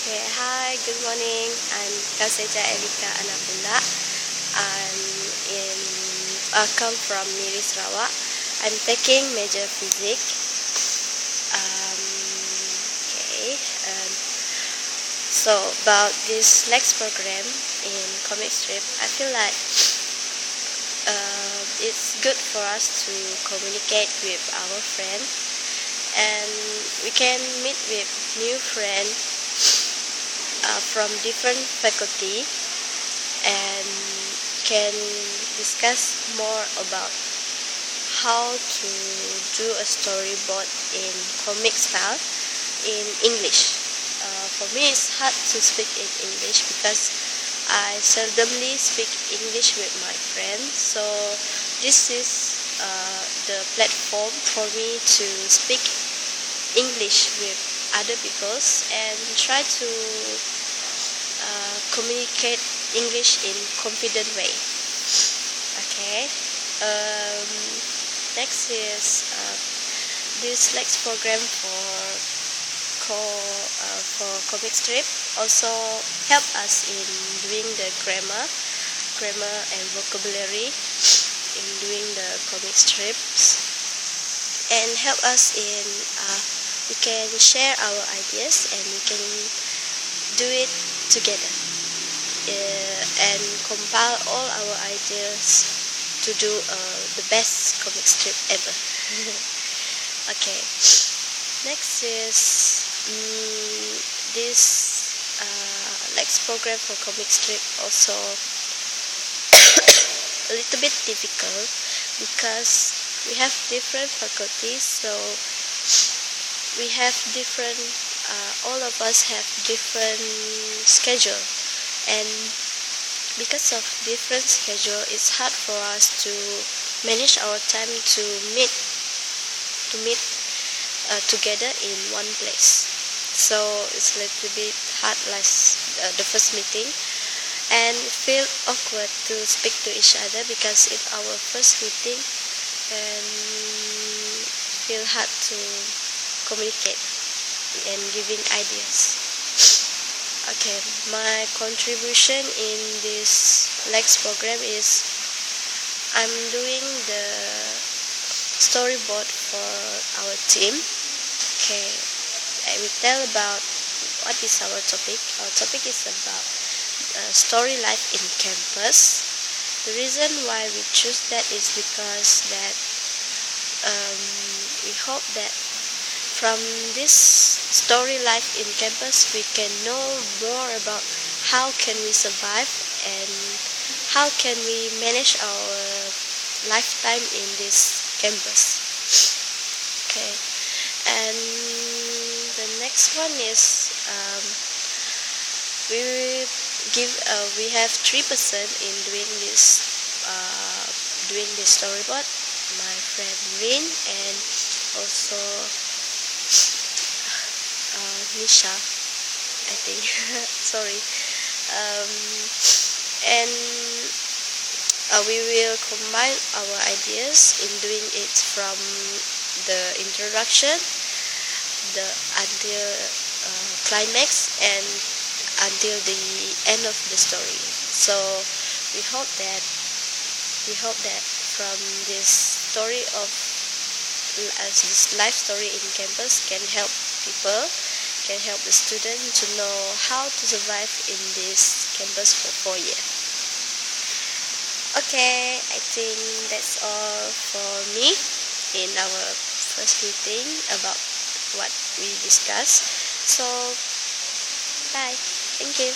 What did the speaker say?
Okay, hi, good morning. I'm Kaseja Elika Anabula. I'm in come from Miri Sarawak. I'm taking major physics. Okay, so about this next program in comic strip, I feel like it's good for us to communicate with our friend, and we can meet with new friends from different faculty and can discuss more about how to do a storyboard in comic style in English. For me, it's hard to speak in English because I seldomly speak English with my friends. So this is the platform for me to speak English with other peoples and try to communicate English in confident way. Okay. Um, Next is this next program for comic strip also help us in doing the grammar and vocabulary in doing the comic strips, and help us in we can share our ideas and we can do it together and compile all our ideas to do the best comic strip ever. Okay, next is this next program for comic strip also a little bit difficult because we have different faculties, so we have different all of us have different schedule, and because of different schedule it's hard for us to manage our time to meet together in one place. So it's a little bit hard last the first meeting, and feel awkward to speak to each other because it's our first meeting and feel hard to communicate and giving ideas. Okay, my contribution in this next program is I'm doing the storyboard for our team. Okay, I will tell about what is our topic. Our topic is about story life in campus. The reason why we choose that is because that we hope that from this story life in campus we can know more about how can we survive and how can we manage our lifetime in this campus. Okay, and the next one is we have 3% in doing this storyboard. My friend Rin and also Nisha, I think. Sorry. And we will combine our ideas in doing it from the introduction, the until climax, and until the end of the story. So we hope that from this story of this life story in campus can help people, can help the student to know how to survive in this campus for 4 years. Okay, I think that's all for me in our first meeting about what we discussed. So, bye. Thank you.